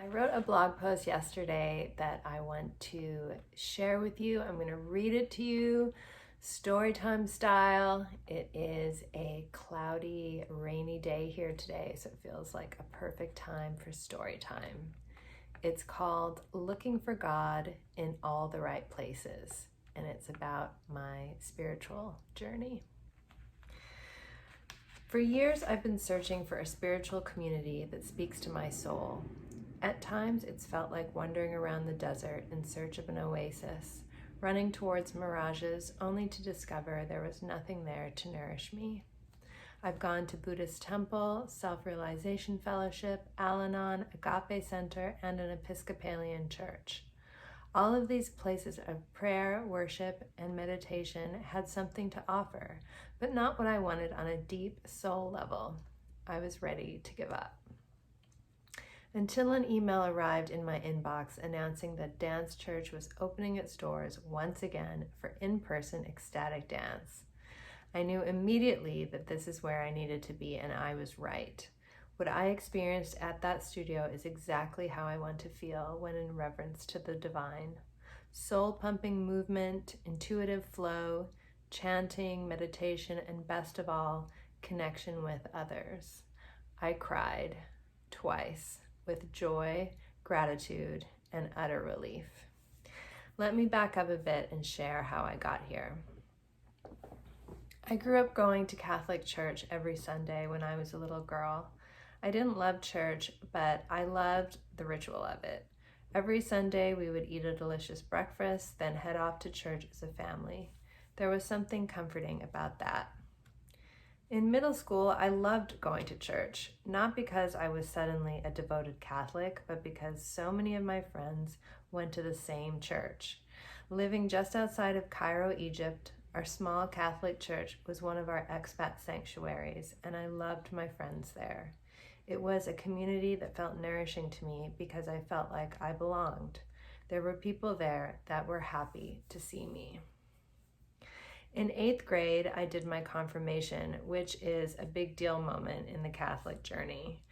I wrote a blog post yesterday that I want to share with you. I'm going to read it to you, storytime style. It is a cloudy, rainy day here today, so it feels like a perfect time for story time. It's called Looking for God in All the Right Places, and it's about my spiritual journey. For years, I've been searching for a spiritual community that speaks to my soul. At times, it's felt like wandering around the desert in search of an oasis, running towards mirages only to discover there was nothing there to nourish me. I've gone to Buddhist temple, self-realization fellowship, Al-Anon, Agape Center, and an Episcopalian church. All of these places of prayer, worship, and meditation had something to offer, but not what I wanted on a deep soul level. I was ready to give up. Until an email arrived in my inbox announcing that Dance Church was opening its doors once again for in-person ecstatic dance. I knew immediately that this is where I needed to be, and I was right. What I experienced at that studio is exactly how I want to feel when in reverence to the divine. Soul-pumping movement, intuitive flow, chanting, meditation, and best of all, connection with others. I cried twice with joy, gratitude, and utter relief. Let me back up a bit and share how I got here. I grew up going to Catholic church every Sunday when I was a little girl. I didn't love church, but I loved the ritual of it. Every Sunday we would eat a delicious breakfast, then head off to church as a family. There was something comforting about that. In middle school, I loved going to church, not because I was suddenly a devoted Catholic, but because so many of my friends went to the same church. Living just outside of Cairo, Egypt, our small Catholic church was one of our expat sanctuaries, and I loved my friends there. It was a community that felt nourishing to me because I felt like I belonged. There were people there that were happy to see me. In 8th grade, I did my confirmation, which is a big deal moment in the Catholic journey.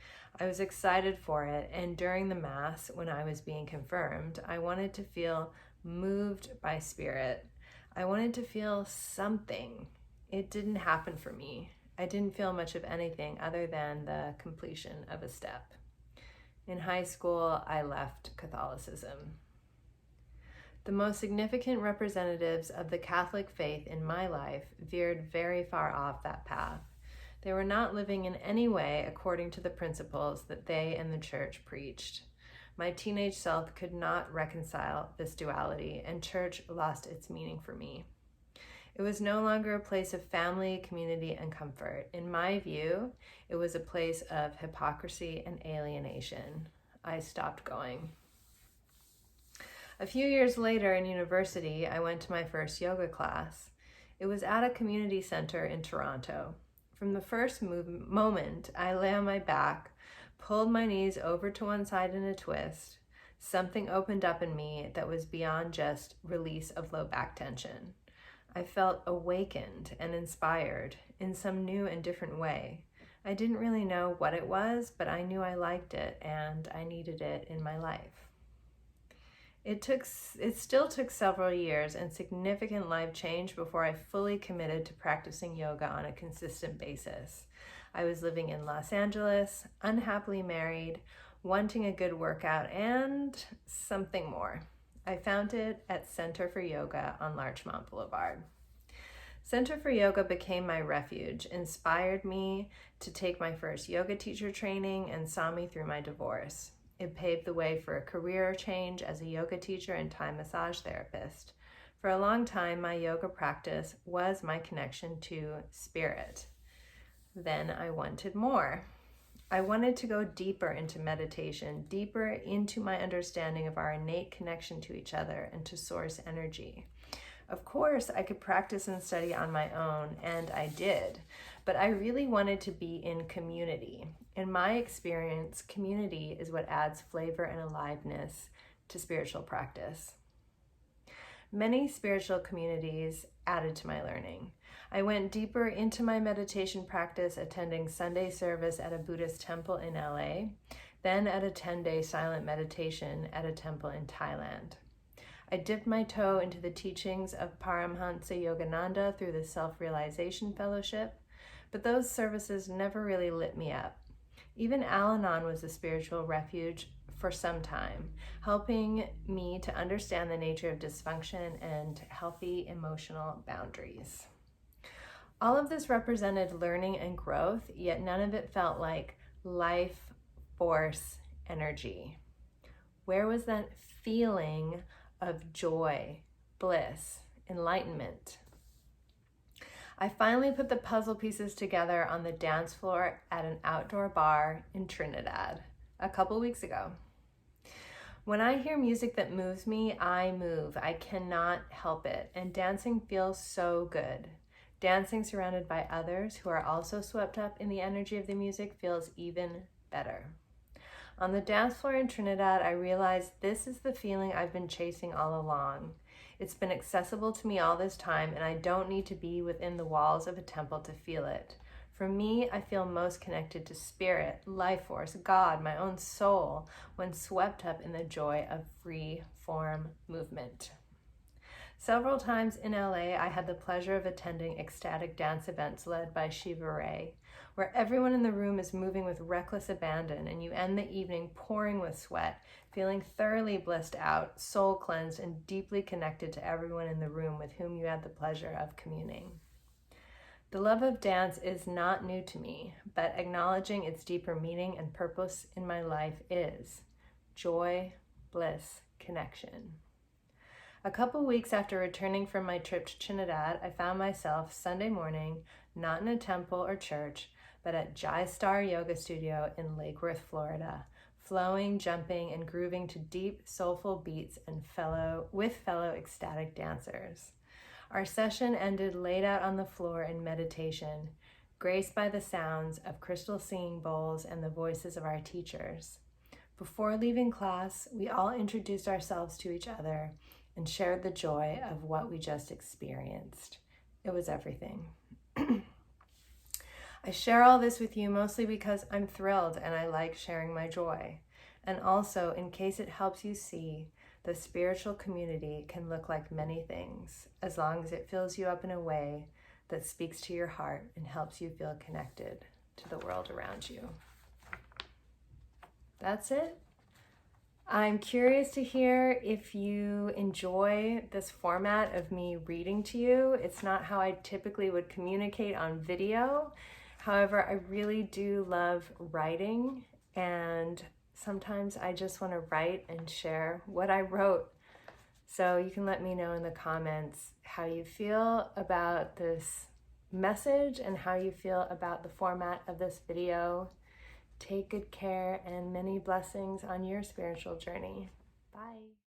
I was excited for it, and during the Mass, when I was being confirmed, I wanted to feel moved by Spirit. I wanted to feel something. It didn't happen for me. I didn't feel much of anything other than the completion of a step. In high school, I left Catholicism. The most significant representatives of the Catholic faith in my life veered very far off that path. They were not living in any way according to the principles that they and the church preached. My teenage self could not reconcile this duality, and church lost its meaning for me. It was no longer a place of family, community, and comfort. In my view, it was a place of hypocrisy and alienation. I stopped going. A few years later in university, I went to my first yoga class. It was at a community center in Toronto. From the first moment, I lay on my back, pulled my knees over to one side in a twist. Something opened up in me that was beyond just release of low back tension. I felt awakened and inspired in some new and different way. I didn't really know what it was, but I knew I liked it and I needed it in my life. It still took several years and significant life change before I fully committed to practicing yoga on a consistent basis. I was living in Los Angeles, unhappily married, wanting a good workout, and something more. I found it at Center for Yoga on Larchmont Boulevard. Center for Yoga became my refuge, inspired me to take my first yoga teacher training, and saw me through my divorce. It paved the way for a career change as a yoga teacher and Thai massage therapist. For a long time, my yoga practice was my connection to Spirit. Then I wanted more. I wanted to go deeper into meditation, deeper into my understanding of our innate connection to each other and to source energy. Of course, I could practice and study on my own, and I did, but I really wanted to be in community. In my experience, community is what adds flavor and aliveness to spiritual practice. Many spiritual communities added to my learning. I went deeper into my meditation practice, attending Sunday service at a Buddhist temple in LA. then at a 10-day silent meditation at a temple in Thailand. I dipped my toe into the teachings of Paramhansa Yogananda through the Self-Realization Fellowship, but those services never really lit me up. Even Al-Anon was a spiritual refuge for some time, helping me to understand the nature of dysfunction and healthy emotional boundaries. All of this represented learning and growth, yet none of it felt like life force energy. Where was that feeling of joy, bliss, enlightenment? I finally put the puzzle pieces together on the dance floor at an outdoor bar in Trinidad a couple weeks ago. When I hear music that moves me, I move. I cannot help it, and dancing feels so good. Dancing surrounded by others who are also swept up in the energy of the music feels even better. On the dance floor in Trinidad, I realized this is the feeling I've been chasing all along. It's been accessible to me all this time, and I don't need to be within the walls of a temple to feel it. For me, I feel most connected to spirit, life force, God, my own soul, when swept up in the joy of free form movement. Several times in LA, I had the pleasure of attending ecstatic dance events led by Shiva Ray, where everyone in the room is moving with reckless abandon, and you end the evening pouring with sweat, feeling thoroughly blissed out, soul cleansed, and deeply connected to everyone in the room with whom you had the pleasure of communing. The love of dance is not new to me, but acknowledging its deeper meaning and purpose in my life is joy, bliss, connection. A couple weeks after returning from my trip to Trinidad, I found myself Sunday morning, not in a temple or church, but at Jai Star Yoga Studio in Lake Worth, Florida, flowing, jumping, and grooving to deep, soulful beats and with fellow ecstatic dancers. Our session ended laid out on the floor in meditation, graced by the sounds of crystal singing bowls and the voices of our teachers. Before leaving class, we all introduced ourselves to each other and shared the joy of what we just experienced. It was everything. I share all this with you mostly because I'm thrilled and I like sharing my joy. And also, in case it helps you see, the spiritual community can look like many things, as long as it fills you up in a way that speaks to your heart and helps you feel connected to the world around you. That's it. I'm curious to hear if you enjoy this format of me reading to you. It's not how I typically would communicate on video. However, I really do love writing, and sometimes I just want to write and share what I wrote. So you can let me know in the comments how you feel about this message and how you feel about the format of this video. Take good care and many blessings on your spiritual journey. Bye.